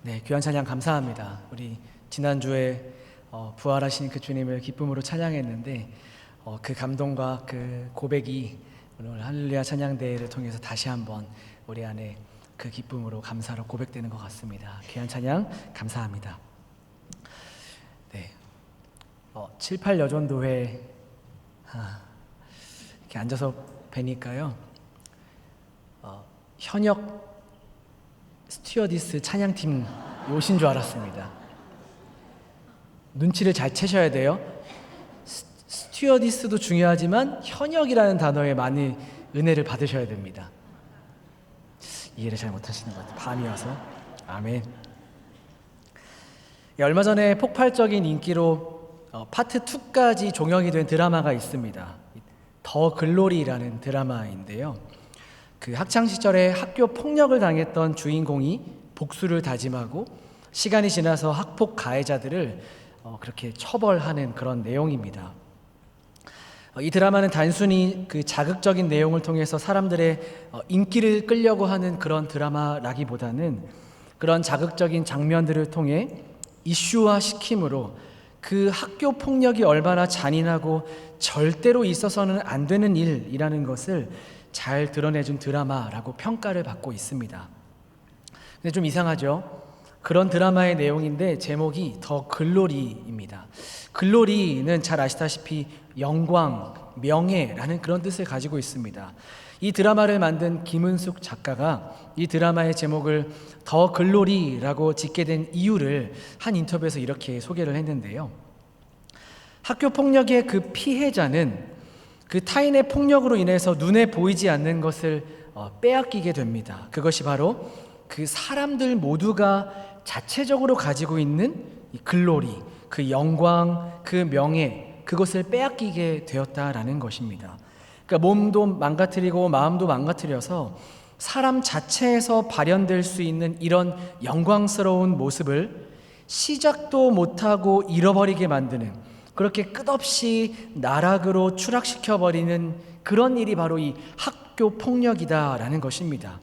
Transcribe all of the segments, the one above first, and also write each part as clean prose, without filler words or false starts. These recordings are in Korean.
네, 귀한 찬양 감사합니다. 우리 지난주에 부활하신 그 주님을 기쁨으로 찬양했는데 그 감동과 그 고백이 오늘 할렐루야 찬양대회를 통해서 다시 한번 우리 안에 그 기쁨으로 감사로 고백되는 것 같습니다. 귀한 찬양 감사합니다. 네, 7, 8 여전도회 이렇게 앉아서 뵈니까요, 현역 스튜어디스 찬양팀 오신 줄 알았습니다. 눈치를 잘 채셔야 돼요. 스튜어디스도 중요하지만 현역이라는 단어에 많이 은혜를 받으셔야 됩니다. 이해를 잘 못하시는 것 같아요. 밤이어서. 아멘. 얼마 전에 폭발적인 인기로 파트 2까지 종영이 된 드라마가 있습니다. 더 글로리라는 드라마인데요, 그 학창 시절에 학교 폭력을 당했던 주인공이 복수를 다짐하고 시간이 지나서 학폭 가해자들을 그렇게 처벌하는 그런 내용입니다. 이 드라마는 단순히 그 자극적인 내용을 통해서 사람들의 인기를 끌려고 하는 그런 드라마라기보다는 그런 자극적인 장면들을 통해 이슈화 시킴으로 그 학교 폭력이 얼마나 잔인하고 절대로 있어서는 안 되는 일이라는 것을 잘 드러내준 드라마라고 평가를 받고 있습니다. 근데 좀 이상하죠? 그런 드라마의 내용인데 제목이 더 글로리입니다. 글로리는 잘 아시다시피 영광, 명예라는 그런 뜻을 가지고 있습니다. 이 드라마를 만든 김은숙 작가가 이 드라마의 제목을 더 글로리라고 짓게 된 이유를 한 인터뷰에서 이렇게 소개를 했는데요, 학교 폭력의 그 피해자는 그 타인의 폭력으로 인해서 눈에 보이지 않는 것을 빼앗기게 됩니다. 그것이 바로 그 사람들 모두가 자체적으로 가지고 있는 이 글로리, 그 영광, 그 명예, 그것을 빼앗기게 되었다라는 것입니다. 그러니까 몸도 망가뜨리고 마음도 망가뜨려서 사람 자체에서 발현될 수 있는 이런 영광스러운 모습을 시작도 못하고 잃어버리게 만드는, 그렇게 끝없이 나락으로 추락시켜버리는 그런 일이 바로 이 학교 폭력이다라는 것입니다.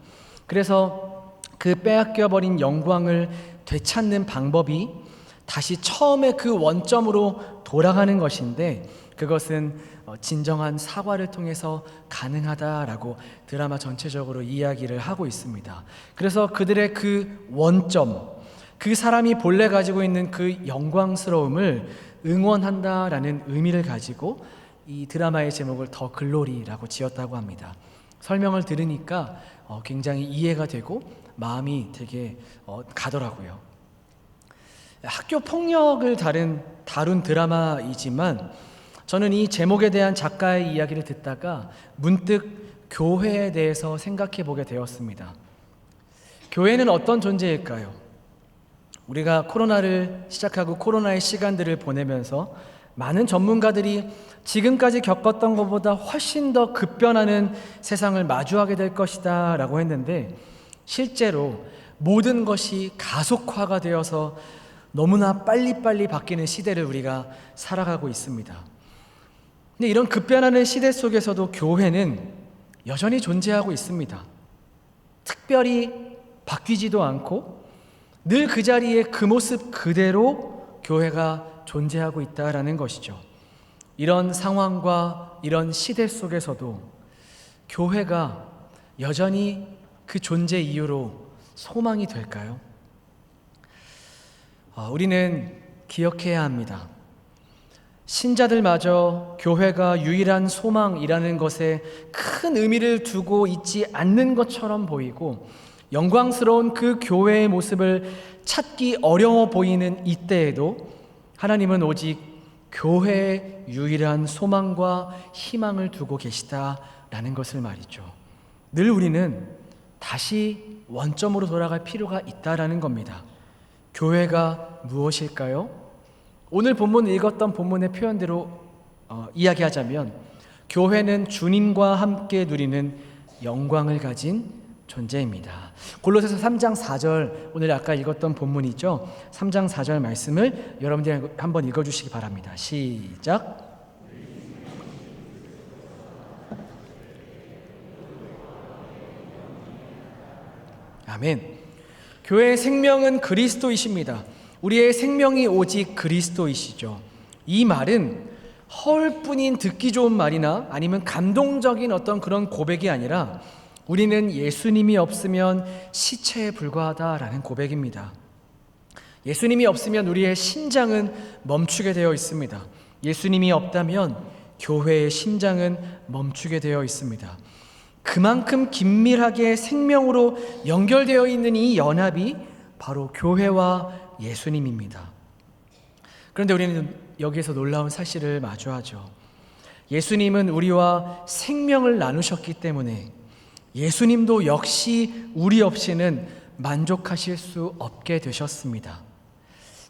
그래서 그 빼앗겨버린 영광을 되찾는 방법이 다시 처음에 그 원점으로 돌아가는 것인데, 그것은 진정한 사과를 통해서 가능하다라고 드라마 전체적으로 이야기를 하고 있습니다. 그래서 그들의 그 원점, 그 사람이 본래 가지고 있는 그 영광스러움을 응원한다라는 의미를 가지고 이 드라마의 제목을 더 글로리라고 지었다고 합니다. 설명을 들으니까 굉장히 이해가 되고 마음이 되게 가더라고요. 학교 폭력을 다룬 드라마이지만 저는 이 제목에 대한 작가의 이야기를 듣다가 문득 교회에 대해서 생각해 보게 되었습니다. 교회는 어떤 존재일까요? 우리가 코로나를 시작하고 코로나의 시간들을 보내면서 많은 전문가들이 지금까지 겪었던 것보다 훨씬 더 급변하는 세상을 마주하게 될 것이다 라고 했는데, 실제로 모든 것이 가속화가 되어서 너무나 빨리빨리 바뀌는 시대를 우리가 살아가고 있습니다. 근데 이런 급변하는 시대 속에서도 교회는 여전히 존재하고 있습니다. 특별히 바뀌지도 않고 늘 그 자리에 그 모습 그대로 교회가 존재하고 있다라는 것이죠. 이런 상황과 이런 시대 속에서도 교회가 여전히 그 존재 이유로 소망이 될까요? 우리는 기억해야 합니다. 신자들마저 교회가 유일한 소망이라는 것에 큰 의미를 두고 있지 않는 것처럼 보이고, 영광스러운 그 교회의 모습을 찾기 어려워 보이는 이때에도 하나님은 오직 교회의 유일한 소망과 희망을 두고 계시다라는 것을 말이죠. 늘 우리는 다시 원점으로 돌아갈 필요가 있다라는 겁니다. 교회가 무엇일까요? 오늘 본문 읽었던 본문의 표현대로 이야기하자면 교회는 주님과 함께 누리는 영광을 가진 존재입니다. 골로새서 3장 4절, 오늘 아까 읽었던 본문이죠. 3장 4절 말씀을 여러분들이 한번 읽어주시기 바랍니다. 시작. 아멘. 교회의 생명은 그리스도이십니다. 우리의 생명이 오직 그리스도이시죠. 이 말은 허울뿐인 듣기 좋은 말이나 아니면 감동적인 어떤 그런 고백이 아니라 우리는 예수님이 없으면 시체에 불과하다라는 고백입니다. 예수님이 없으면 우리의 심장은 멈추게 되어 있습니다. 예수님이 없다면 교회의 심장은 멈추게 되어 있습니다. 그만큼 긴밀하게 생명으로 연결되어 있는 이 연합이 바로 교회와 예수님입니다. 그런데 우리는 여기에서 놀라운 사실을 마주하죠. 예수님은 우리와 생명을 나누셨기 때문에 예수님도 역시 우리 없이는 만족하실 수 없게 되셨습니다.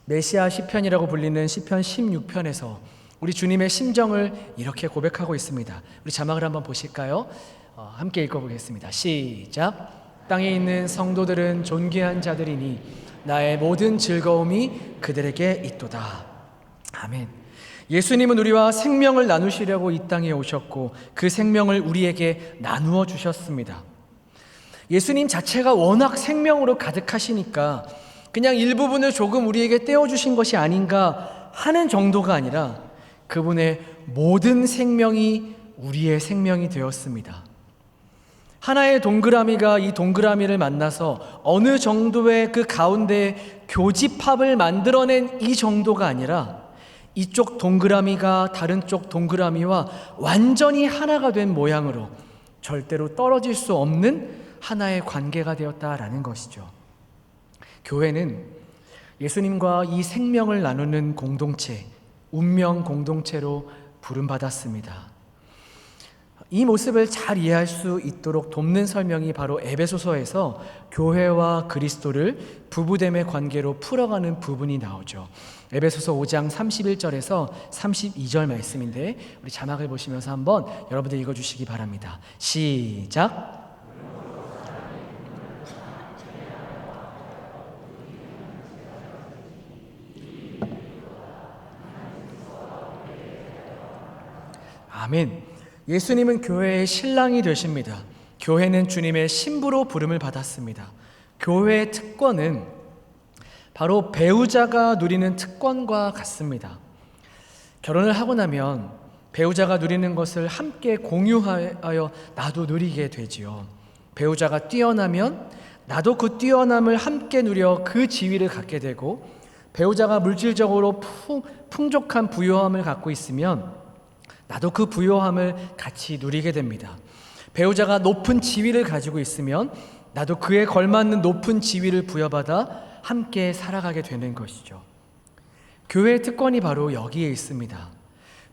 메시아 시편이라고 불리는 시편 16편에서 우리 주님의 심정을 이렇게 고백하고 있습니다. 우리 자막을 한번 보실까요? 함께 읽어보겠습니다. 시작. 땅에 있는 성도들은 존귀한 자들이니 나의 모든 즐거움이 그들에게 있도다. 아멘. 예수님은 우리와 생명을 나누시려고 이 땅에 오셨고 그 생명을 우리에게 나누어 주셨습니다. 예수님 자체가 워낙 생명으로 가득하시니까 그냥 일부분을 조금 우리에게 떼어주신 것이 아닌가 하는 정도가 아니라 그분의 모든 생명이 우리의 생명이 되었습니다. 하나의 동그라미가 이 동그라미를 만나서 어느 정도의 그 가운데 교집합을 만들어낸 이 정도가 아니라 이쪽 동그라미가 다른 쪽 동그라미와 완전히 하나가 된 모양으로 절대로 떨어질 수 없는 하나의 관계가 되었다라는 것이죠. 교회는 예수님과 이 생명을 나누는 공동체, 운명 공동체로 부름받았습니다. 이 모습을 잘 이해할 수 있도록 돕는 설명이 바로 에베소서에서 교회와 그리스도를 부부됨의 관계로 풀어가는 부분이 나오죠. 에베소서 5장 31절에서 32절 말씀인데 우리 자막을 보시면서 한번 여러분들 읽어주시기 바랍니다. 시작. 아멘. 예수님은 교회의 신랑이 되십니다. 교회는 주님의 신부로 부름을 받았습니다. 교회의 특권은 바로 배우자가 누리는 특권과 같습니다. 결혼을 하고 나면 배우자가 누리는 것을 함께 공유하여 나도 누리게 되지요. 배우자가 뛰어나면 나도 그 뛰어남을 함께 누려 그 지위를 갖게 되고, 배우자가 물질적으로 풍족한 부유함을 갖고 있으면 나도 그 부유함을 같이 누리게 됩니다. 배우자가 높은 지위를 가지고 있으면 나도 그에 걸맞는 높은 지위를 부여받아 함께 살아가게 되는 것이죠. 교회의 특권이 바로 여기에 있습니다.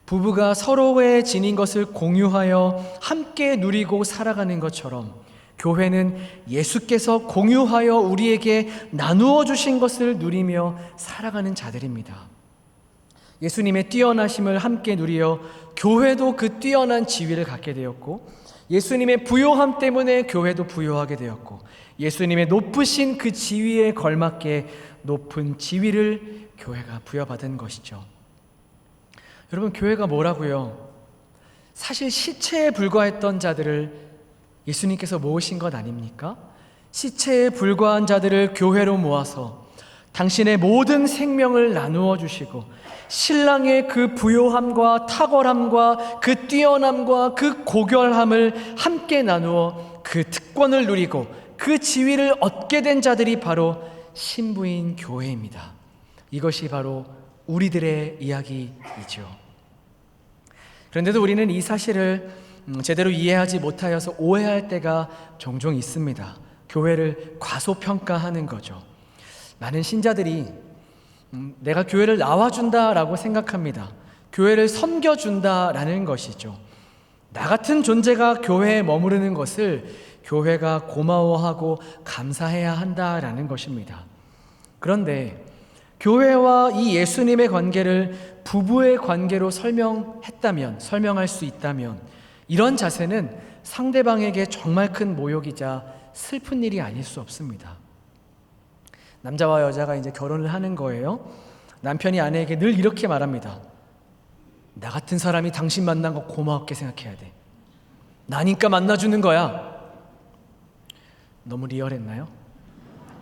부부가 서로의 지닌 것을 공유하여 함께 누리고 살아가는 것처럼 교회는 예수께서 공유하여 우리에게 나누어 주신 것을 누리며 살아가는 자들입니다. 예수님의 뛰어나심을 함께 누리어 교회도 그 뛰어난 지위를 갖게 되었고, 예수님의 부요함 때문에 교회도 부요하게 되었고, 예수님의 높으신 그 지위에 걸맞게 높은 지위를 교회가 부여받은 것이죠. 여러분, 교회가 뭐라고요? 사실 시체에 불과했던 자들을 예수님께서 모으신 것 아닙니까? 시체에 불과한 자들을 교회로 모아서 당신의 모든 생명을 나누어 주시고 신랑의 그 부요함과 탁월함과 그 뛰어남과 그 고결함을 함께 나누어 그 특권을 누리고 그 지위를 얻게 된 자들이 바로 신부인 교회입니다. 이것이 바로 우리들의 이야기이죠. 그런데도 우리는 이 사실을 제대로 이해하지 못하여서 오해할 때가 종종 있습니다. 교회를 과소평가하는 거죠. 많은 신자들이 내가 교회를 나와준다라고 생각합니다. 교회를 섬겨준다라는 것이죠. 나 같은 존재가 교회에 머무르는 것을 교회가 고마워하고 감사해야 한다라는 것입니다. 그런데 교회와 이 예수님의 관계를 부부의 관계로 설명할 수 있다면 이런 자세는 상대방에게 정말 큰 모욕이자 슬픈 일이 아닐 수 없습니다. 남자와 여자가 이제 결혼을 하는 거예요. 남편이 아내에게 늘 이렇게 말합니다. 나 같은 사람이 당신 만난 거 고맙게 생각해야 돼. 나니까 만나주는 거야. 너무 리얼했나요?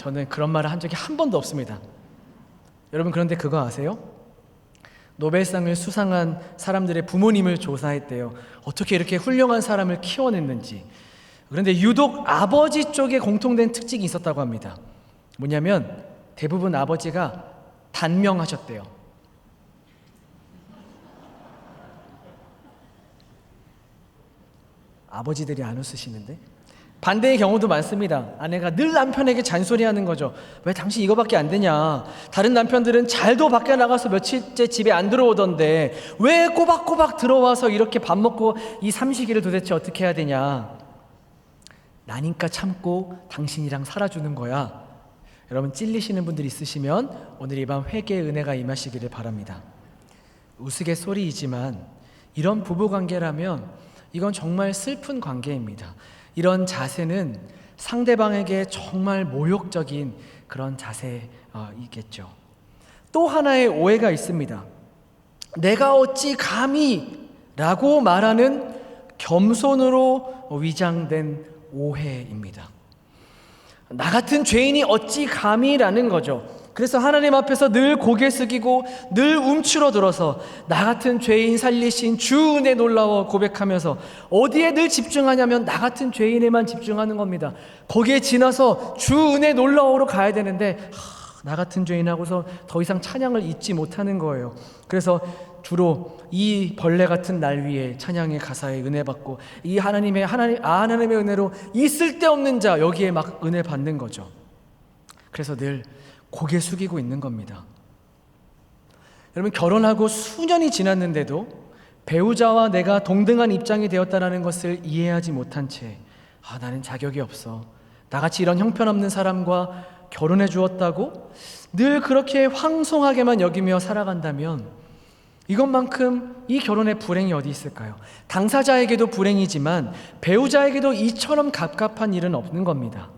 저는 그런 말을 한 적이 한 번도 없습니다. 여러분, 그런데 그거 아세요? 노벨상을 수상한 사람들의 부모님을 조사했대요. 어떻게 이렇게 훌륭한 사람을 키워냈는지. 그런데 유독 아버지 쪽에 공통된 특징이 있었다고 합니다. 뭐냐면 대부분 아버지가 단명하셨대요. 아버지들이 안 웃으시는데? 반대의 경우도 많습니다. 아내가 늘 남편에게 잔소리하는 거죠. 왜 당신 이거밖에 안 되냐? 다른 남편들은 잘도 밖에 나가서 며칠째 집에 안 들어오던데 왜 꼬박꼬박 들어와서 이렇게 밥 먹고 이 삼시기를 도대체 어떻게 해야 되냐? 나니까 참고 당신이랑 살아주는 거야. 여러분, 찔리시는 분들 있으시면 오늘 이 밤 회개의 은혜가 임하시기를 바랍니다. 우스갯소리이지만 이런 부부관계라면 이건 정말 슬픈 관계입니다. 이런 자세는 상대방에게 정말 모욕적인 그런 자세이겠죠. 또 하나의 오해가 있습니다. 내가 어찌 감히 라고 말하는 겸손으로 위장된 오해입니다. 나 같은 죄인이 어찌 감히라는 거죠. 그래서 하나님 앞에서 늘 고개 숙이고 늘 움츠러들어서 나 같은 죄인 살리신 주 은혜 놀라워 고백하면서 어디에 늘 집중하냐면 나 같은 죄인에만 집중하는 겁니다. 거기에 지나서 주 은혜 놀라워로 가야 되는데 나 같은 죄인하고서 더 이상 찬양을 잊지 못하는 거예요. 그래서 주로 이 벌레 같은 날 위에 찬양의 가사에 은혜 받고 이 하나님의 은혜로 이 쓸데없는 자 여기에 막 은혜 받는 거죠. 그래서 늘 고개 숙이고 있는 겁니다. 여러분, 결혼하고 수년이 지났는데도 배우자와 내가 동등한 입장이 되었다는 것을 이해하지 못한 채 나는 자격이 없어, 나같이 이런 형편없는 사람과 결혼해 주었다고 늘 그렇게 황송하게만 여기며 살아간다면 이것만큼 이 결혼의 불행이 어디 있을까요? 당사자에게도 불행이지만 배우자에게도 이처럼 갑갑한 일은 없는 겁니다.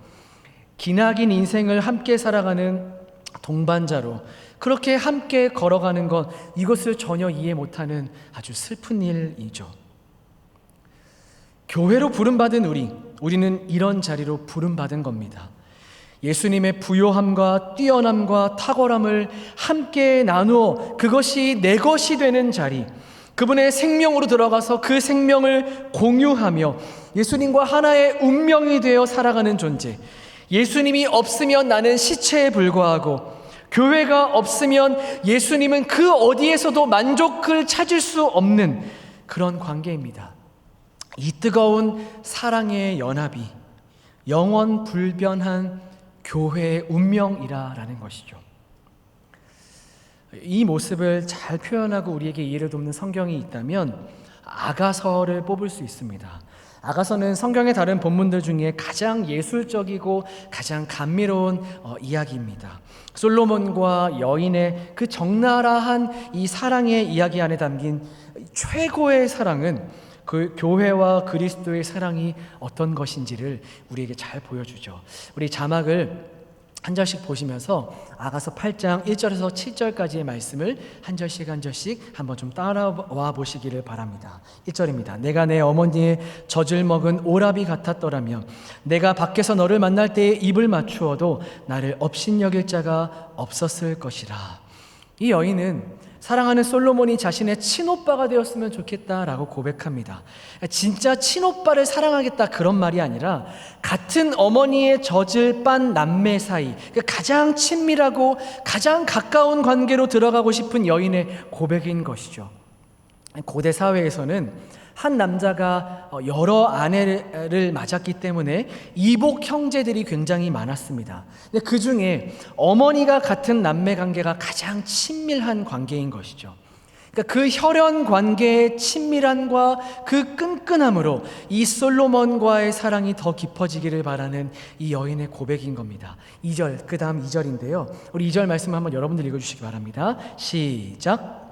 기나긴 인생을 함께 살아가는 동반자로 그렇게 함께 걸어가는 것, 이것을 전혀 이해 못하는 아주 슬픈 일이죠. 교회로 부름받은 우리는 이런 자리로 부름받은 겁니다. 예수님의 부요함과 뛰어남과 탁월함을 함께 나누어 그것이 내 것이 되는 자리, 그분의 생명으로 들어가서 그 생명을 공유하며 예수님과 하나의 운명이 되어 살아가는 존재, 예수님이 없으면 나는 시체에 불과하고 교회가 없으면 예수님은 그 어디에서도 만족을 찾을 수 없는 그런 관계입니다. 이 뜨거운 사랑의 연합이 영원 불변한 교회의 운명이라는 것이죠. 이 모습을 잘 표현하고 우리에게 이해를 돕는 성경이 있다면 아가서를 뽑을 수 있습니다. 아가서는 성경의 다른 본문들 중에 가장 예술적이고 가장 감미로운 이야기입니다. 솔로몬과 여인의 그 적나라한 이 사랑의 이야기 안에 담긴 최고의 사랑은 그 교회와 그리스도의 사랑이 어떤 것인지를 우리에게 잘 보여주죠. 우리 자막을 한 절씩 보시면서 아가서 8장 1절에서 7절까지의 말씀을 한 절씩 한번 좀 따라와 보시기를 바랍니다. 1절입니다. 내가 내 어머니의 젖을 먹은 오라비 같았더라면 내가 밖에서 너를 만날 때에 입을 맞추어도 나를 업신여길 자가 없었을 것이라. 이 여인은 사랑하는 솔로몬이 자신의 친오빠가 되었으면 좋겠다라고 고백합니다. 진짜 친오빠를 사랑하겠다 그런 말이 아니라 같은 어머니의 젖을 빤 남매 사이, 가장 친밀하고 가장 가까운 관계로 들어가고 싶은 여인의 고백인 것이죠. 고대 사회에서는 한 남자가 여러 아내를 맞았기 때문에 이복 형제들이 굉장히 많았습니다. 근데 그 중에 어머니가 같은 남매 관계가 가장 친밀한 관계인 것이죠. 그러니까 그 혈연 관계의 친밀함과 그 끈끈함으로 이 솔로몬과의 사랑이 더 깊어지기를 바라는 이 여인의 고백인 겁니다. 2절, 그 다음 2절인데요. 우리 2절 말씀 한번 여러분들 읽어주시기 바랍니다. 시작.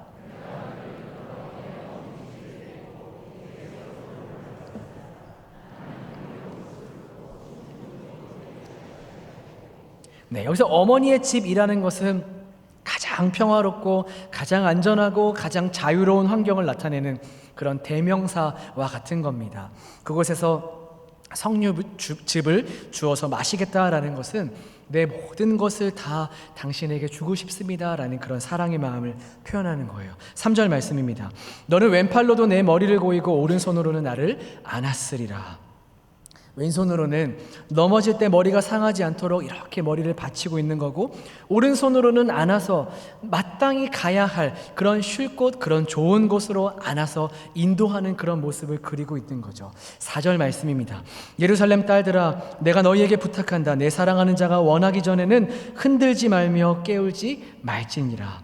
네, 여기서 어머니의 집이라는 것은 가장 평화롭고 가장 안전하고 가장 자유로운 환경을 나타내는 그런 대명사와 같은 겁니다. 그곳에서 석류즙을 주어서 마시겠다라는 것은 내 모든 것을 다 당신에게 주고 싶습니다라는 그런 사랑의 마음을 표현하는 거예요. 3절 말씀입니다. 너는 왼팔로도 내 머리를 고이고 오른손으로는 나를 안았으리라. 왼손으로는 넘어질 때 머리가 상하지 않도록 이렇게 머리를 받치고 있는 거고, 오른손으로는 안아서 마땅히 가야 할 그런 쉴 곳, 그런 좋은 곳으로 안아서 인도하는 그런 모습을 그리고 있는 거죠. 4절 말씀입니다. 예루살렘 딸들아, 내가 너희에게 부탁한다. 내 사랑하는 자가 원하기 전에는 흔들지 말며 깨울지 말지니라.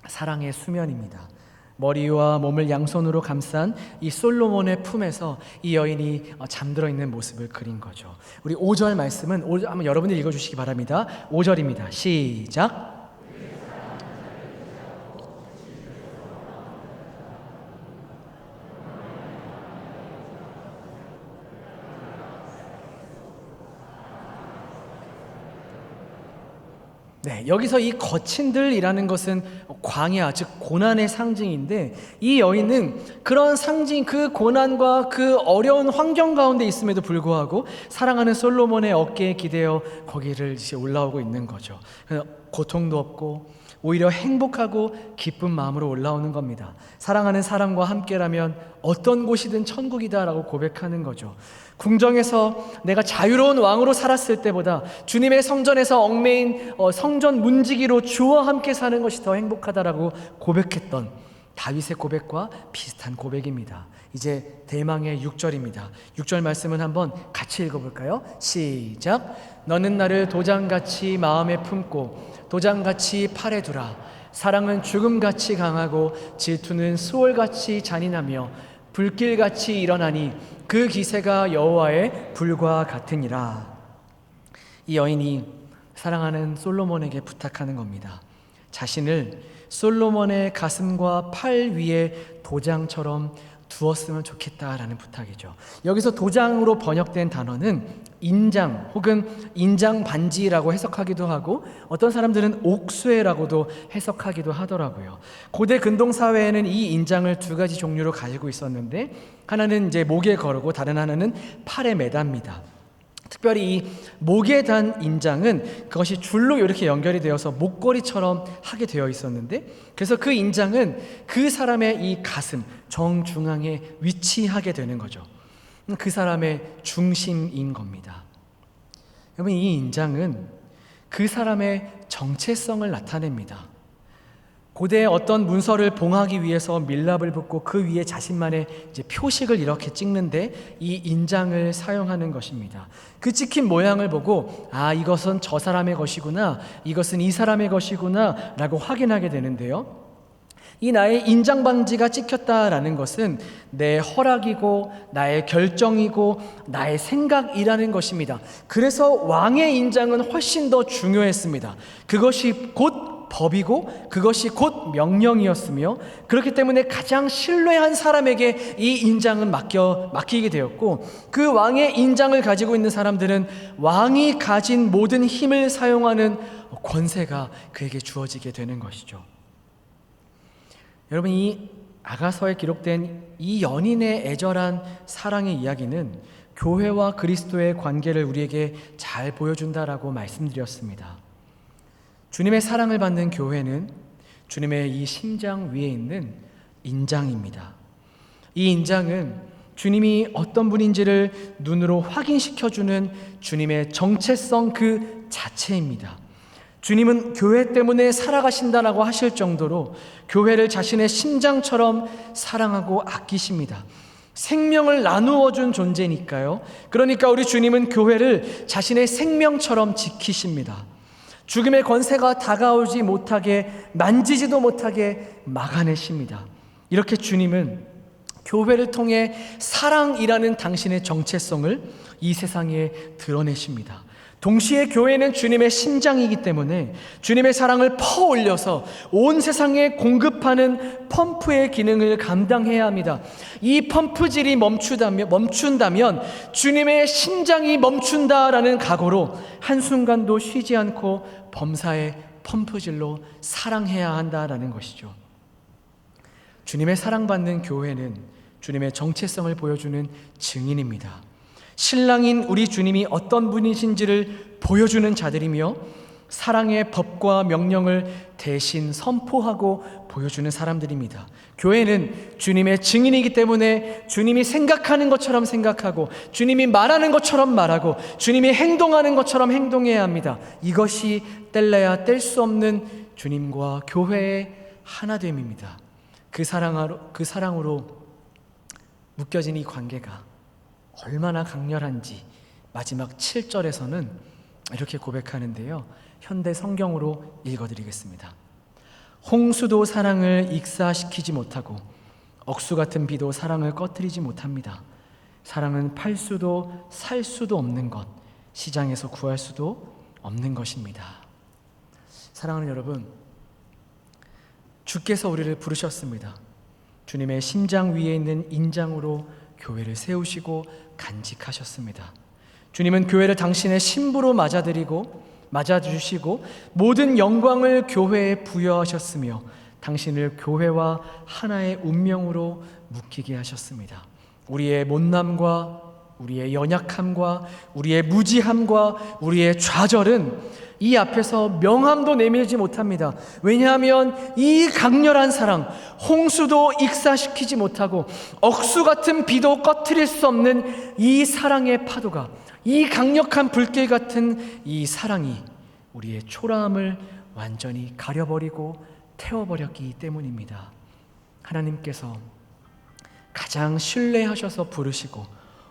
사랑의 수면입니다. 머리와 몸을 양손으로 감싼 이 솔로몬의 품에서 이 여인이 잠들어 있는 모습을 그린 거죠. 우리 5절 말씀은 한번 여러분들 읽어주시기 바랍니다. 5절입니다. 시작. 네, 여기서 이 거친들이라는 것은 광야, 즉 고난의 상징인데, 이 여인은 그런 상징, 그 고난과 그 어려운 환경 가운데 있음에도 불구하고 사랑하는 솔로몬의 어깨에 기대어 거기를 이제 올라오고 있는 거죠. 고통도 없고 오히려 행복하고 기쁜 마음으로 올라오는 겁니다. 사랑하는 사람과 함께라면 어떤 곳이든 천국이다라고 고백하는 거죠. 궁정에서 내가 자유로운 왕으로 살았을 때보다 주님의 성전에서 얽매인 성전 문지기로 주와 함께 사는 것이 더 행복하다라고 고백했던 다윗의 고백과 비슷한 고백입니다. 이제 대망의 6절입니다. 6절 말씀은 한번 같이 읽어볼까요? 시작. 너는 나를 도장같이 마음에 품고 도장같이 팔에 두라. 사랑은 죽음같이 강하고 질투는 수월같이 잔인하며 불길같이 일어나니 그 기세가 여호와의 불과 같으니라. 이 여인이 사랑하는 솔로몬에게 부탁하는 겁니다. 자신을 솔로몬의 가슴과 팔 위에 도장처럼 두었으면 좋겠다라는 부탁이죠. 여기서 도장으로 번역된 단어는 인장 혹은 인장 반지라고 해석하기도 하고, 어떤 사람들은 옥쇠라고도 해석하기도 하더라고요. 고대 근동 사회에는 이 인장을 두 가지 종류로 가지고 있었는데, 하나는 이제 목에 거르고 다른 하나는 팔에 매답니다. 특별히 이 목에 단 인장은 그것이 줄로 이렇게 연결이 되어서 목걸이처럼 하게 되어 있었는데, 그래서 그 인장은 그 사람의 이 가슴 정중앙에 위치하게 되는 거죠. 그 사람의 중심인 겁니다. 여러분, 이 인장은 그 사람의 정체성을 나타냅니다. 고대의 어떤 문서를 봉하기 위해서 밀랍을 붓고 그 위에 자신만의 이제 표식을 이렇게 찍는데 이 인장을 사용하는 것입니다. 그 찍힌 모양을 보고 이것은 저 사람의 것이구나, 이것은 이 사람의 것이구나 라고 확인하게 되는데요. 이 나의 인장 반지가 찍혔다라는 것은 내 허락이고 나의 결정이고 나의 생각이라는 것입니다. 그래서 왕의 인장은 훨씬 더 중요했습니다. 그것이 곧 법이고 그것이 곧 명령이었으며, 그렇기 때문에 가장 신뢰한 사람에게 이 인장은 맡기게 되었고, 그 왕의 인장을 가지고 있는 사람들은 왕이 가진 모든 힘을 사용하는 권세가 그에게 주어지게 되는 것이죠. 여러분, 이 아가서에 기록된 이 연인의 애절한 사랑의 이야기는 교회와 그리스도의 관계를 우리에게 잘 보여준다라고 말씀드렸습니다. 주님의 사랑을 받는 교회는 주님의 이 심장 위에 있는 인장입니다. 이 인장은 주님이 어떤 분인지를 눈으로 확인시켜주는 주님의 정체성 그 자체입니다. 주님은 교회 때문에 살아가신다라고 하실 정도로 교회를 자신의 심장처럼 사랑하고 아끼십니다. 생명을 나누어 준 존재니까요. 그러니까 우리 주님은 교회를 자신의 생명처럼 지키십니다. 죽음의 권세가 다가오지 못하게, 만지지도 못하게 막아내십니다. 이렇게 주님은 교회를 통해 사랑이라는 당신의 정체성을 이 세상에 드러내십니다. 동시에 교회는 주님의 심장이기 때문에 주님의 사랑을 퍼올려서 온 세상에 공급하는 펌프의 기능을 감당해야 합니다. 이 펌프질이 멈춘다면 주님의 심장이 멈춘다라는 각오로 한순간도 쉬지 않고 범사의 펌프질로 사랑해야 한다라는 것이죠. 주님의 사랑받는 교회는 주님의 정체성을 보여주는 증인입니다. 신랑인 우리 주님이 어떤 분이신지를 보여주는 자들이며 사랑의 법과 명령을 대신 선포하고 보여주는 사람들입니다. 교회는 주님의 증인이기 때문에 주님이 생각하는 것처럼 생각하고 주님이 말하는 것처럼 말하고 주님이 행동하는 것처럼 행동해야 합니다. 이것이 뗄래야 뗄 수 없는 주님과 교회의 하나됨입니다. 그 사랑으로 묶여진 이 관계가 얼마나 강렬한지 마지막 7절에서는 이렇게 고백하는데요. 현대 성경으로 읽어드리겠습니다. 홍수도 사랑을 익사시키지 못하고 억수 같은 비도 사랑을 꺼뜨리지 못합니다. 사랑은 팔 수도 살 수도 없는 것, 시장에서 구할 수도 없는 것입니다. 사랑하는 여러분, 주께서 우리를 부르셨습니다. 주님의 심장 위에 있는 인장으로 교회를 세우시고 간직하셨습니다. 주님은 교회를 당신의 신부로 맞아주시고 모든 영광을 교회에 부여하셨으며 당신을 교회와 하나의 운명으로 묶이게 하셨습니다. 우리의 못남과 우리의 연약함과 우리의 무지함과 우리의 좌절은 이 앞에서 명함도 내밀지 못합니다. 왜냐하면 이 강렬한 사랑, 홍수도 익사시키지 못하고 억수 같은 비도 꺼트릴 수 없는 이 사랑의 파도가, 이 강력한 불길 같은 이 사랑이 우리의 초라함을 완전히 가려버리고 태워버렸기 때문입니다. 하나님께서 가장 신뢰하셔서 부르시고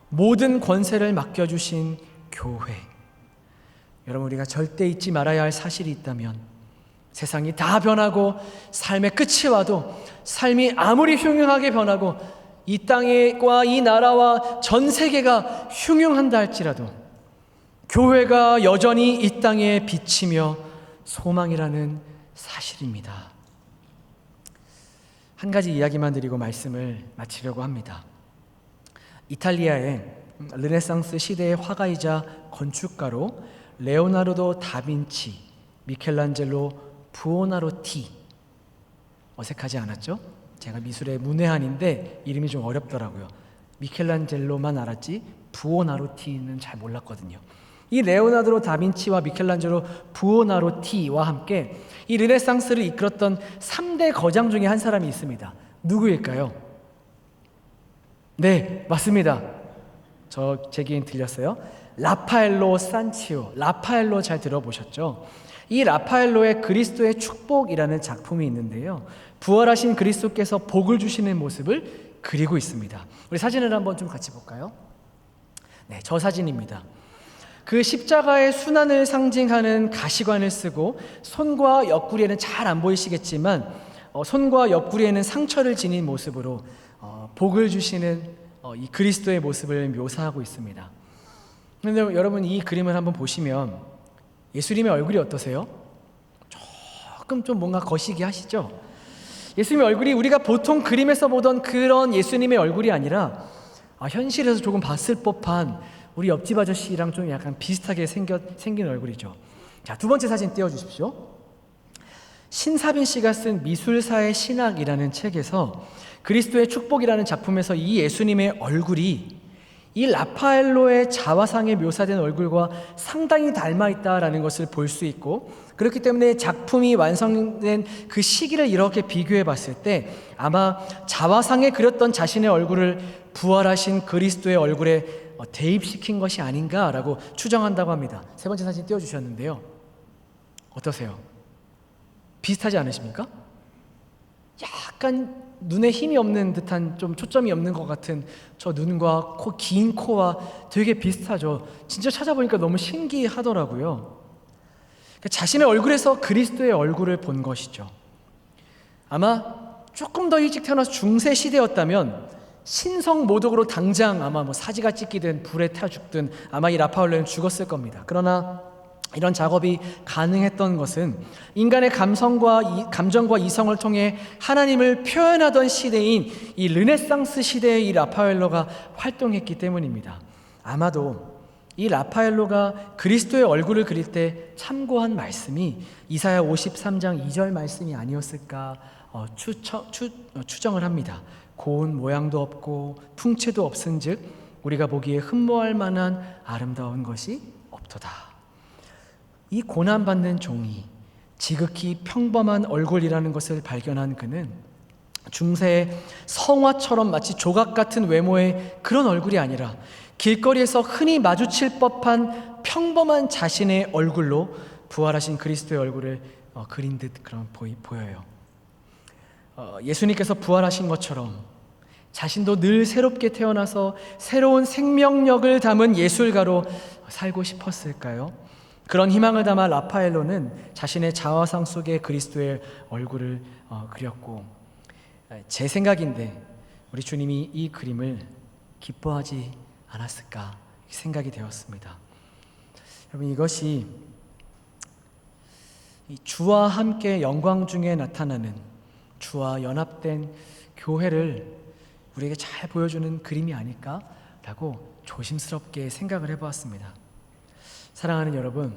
모든 권세를 맡겨주신 교회, 여러분, 우리가 절대 잊지 말아야 할 사실이 있다면 세상이 다 변하고 삶의 끝이 와도 삶이 아무리 흉흉하게 변하고 이 땅과 이 나라와 전 세계가 흉흉한다 할지라도 교회가 여전히 이 땅에 비치며 소망이라는 사실입니다. 한 가지 이야기만 드리고 말씀을 마치려고 합니다. 이탈리아의 르네상스 시대의 화가이자 건축가로 레오나르도 다빈치, 미켈란젤로 부오나로티. 어색하지 않았죠? 제가 미술의 문외한인데 이름이 좀 어렵더라고요. 미켈란젤로만 알았지 부오나로티는 잘 몰랐거든요. 이 레오나르도 다빈치와 미켈란젤로 부오나로티와 함께 이 르네상스를 이끌었던 3대 거장 중에 한 사람이 있습니다. 누구일까요? 네, 맞습니다. 제 기인 들렸어요? 라파엘로 산치오. 라파엘로 잘 들어보셨죠? 이 라파엘로의 그리스도의 축복이라는 작품이 있는데요, 부활하신 그리스도께서 복을 주시는 모습을 그리고 있습니다. 우리 사진을 한번 좀 같이 볼까요? 네, 저 사진입니다. 그 십자가의 순환을 상징하는 가시관을 쓰고 손과 옆구리에는 잘 안 보이시겠지만 손과 옆구리에는 상처를 지닌 모습으로 복을 주시는 이 그리스도의 모습을 묘사하고 있습니다. 그런데 여러분, 이 그림을 한번 보시면 예수님의 얼굴이 어떠세요? 조금 좀 뭔가 거시기 하시죠? 예수님의 얼굴이 우리가 보통 그림에서 보던 그런 예수님의 얼굴이 아니라 현실에서 조금 봤을 법한 우리 옆집 아저씨랑 좀 약간 비슷하게 생긴 얼굴이죠. 자, 두 번째 사진 띄워주십시오. 신사빈 씨가 쓴 미술사의 신학이라는 책에서 그리스도의 축복이라는 작품에서 이 예수님의 얼굴이 이 라파엘로의 자화상에 묘사된 얼굴과 상당히 닮아있다라는 것을 볼 수 있고, 그렇기 때문에 작품이 완성된 그 시기를 이렇게 비교해 봤을 때 아마 자화상에 그렸던 자신의 얼굴을 부활하신 그리스도의 얼굴에 대입시킨 것이 아닌가라고 추정한다고 합니다. 세 번째 사진 띄워주셨는데요, 어떠세요? 비슷하지 않으십니까? 약간 눈에 힘이 없는 듯한, 좀 초점이 없는 것 같은 저 눈과 긴 코와 되게 비슷하죠. 진짜 찾아보니까 너무 신기하더라고요. 자신의 얼굴에서 그리스도의 얼굴을 본 것이죠. 아마 조금 더 일찍 태어나서 중세 시대였다면 신성 모독으로 당장 아마 사지가 찢기든 불에 타 죽든 아마 이 라파엘로는 죽었을 겁니다. 그러나 이런 작업이 가능했던 것은 인간의 감정과 이성을 통해 하나님을 표현하던 시대인 이 르네상스 시대의 이 라파엘로가 활동했기 때문입니다. 아마도 이 라파엘로가 그리스도의 얼굴을 그릴 때 참고한 말씀이 이사야 53장 2절 말씀이 아니었을까 추정을 합니다. 고운 모양도 없고 풍채도 없은즉 우리가 보기에 흠모할 만한 아름다운 것이 없도다. 이 고난받는 종이 지극히 평범한 얼굴이라는 것을 발견한 그는 중세의 성화처럼 마치 조각 같은 외모의 그런 얼굴이 아니라 길거리에서 흔히 마주칠 법한 평범한 자신의 얼굴로 부활하신 그리스도의 얼굴을 그린 듯 그런 보여요. 예수님께서 부활하신 것처럼 자신도 늘 새롭게 태어나서 새로운 생명력을 담은 예술가로 살고 싶었을까요? 그런 희망을 담아 라파엘로는 자신의 자화상 속에 그리스도의 얼굴을 그렸고, 제 생각인데 우리 주님이 이 그림을 기뻐하지 않았을까 생각이 되었습니다. 여러분, 이것이 주와 함께 영광 중에 나타나는 주와 연합된 교회를 우리에게 잘 보여주는 그림이 아닐까라고 조심스럽게 생각을 해보았습니다. 사랑하는 여러분,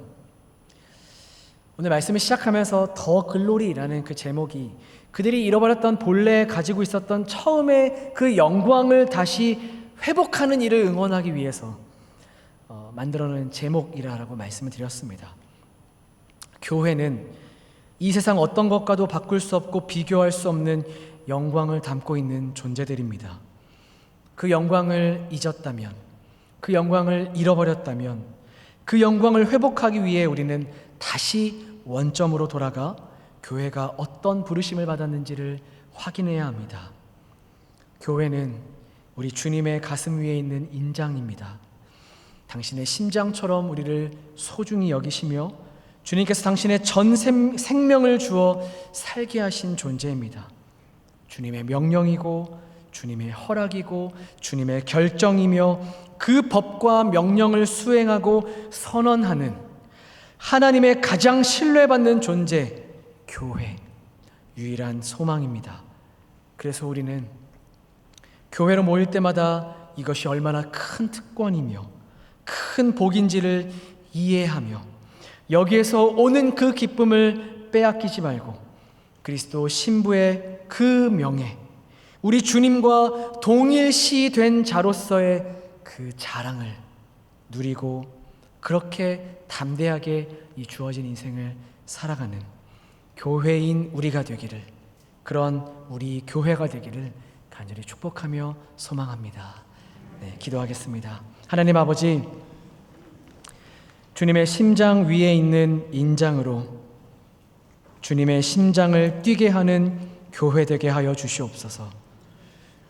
오늘 말씀을 시작하면서 더 글로리라는 그 제목이 그들이 잃어버렸던 본래 가지고 있었던 처음의 그 영광을 다시 회복하는 일을 응원하기 위해서 만들어낸 제목이라고 말씀을 드렸습니다. 교회는 이 세상 어떤 것과도 바꿀 수 없고 비교할 수 없는 영광을 담고 있는 존재들입니다. 그 영광을 잊었다면, 그 영광을 잃어버렸다면, 그 영광을 회복하기 위해 우리는 다시 원점으로 돌아가 교회가 어떤 부르심을 받았는지를 확인해야 합니다. 교회는 우리 주님의 가슴 위에 있는 인장입니다. 당신의 심장처럼 우리를 소중히 여기시며 주님께서 당신의 전 생명을 주어 살게 하신 존재입니다. 주님의 명령이고 주님의 허락이고 주님의 결정이며 그 법과 명령을 수행하고 선언하는 하나님의 가장 신뢰받는 존재, 교회, 유일한 소망입니다. 그래서 우리는 교회로 모일 때마다 이것이 얼마나 큰 특권이며 큰 복인지를 이해하며 여기에서 오는 그 기쁨을 빼앗기지 말고 그리스도 신부의 그 명예, 우리 주님과 동일시된 자로서의 그 자랑을 누리고 그렇게 담대하게 이 주어진 인생을 살아가는 교회인 우리가 되기를, 그런 우리 교회가 되기를 간절히 축복하며 소망합니다. 기도하겠습니다. 하나님 아버지, 주님의 심장 위에 있는 인장으로 주님의 심장을 뛰게 하는 교회 되게 하여 주시옵소서.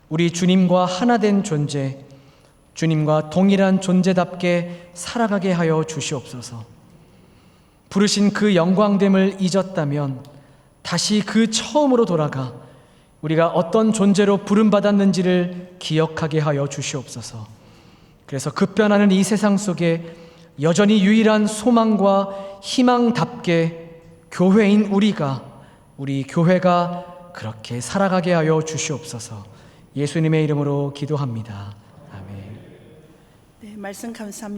우리 주님과 하나 된 존재, 주님과 동일한 존재답게 살아가게 하여 주시옵소서. 부르신 그 영광됨을 잊었다면 다시 그 처음으로 돌아가 우리가 어떤 존재로 부름받았는지를 기억하게 하여 주시옵소서. 그래서 급변하는 이 세상 속에 여전히 유일한 소망과 희망답게 교회인 우리 교회가 그렇게 살아가게 하여 주시옵소서. 예수님의 이름으로 기도합니다. 아멘. 네, 말씀 감사합니다.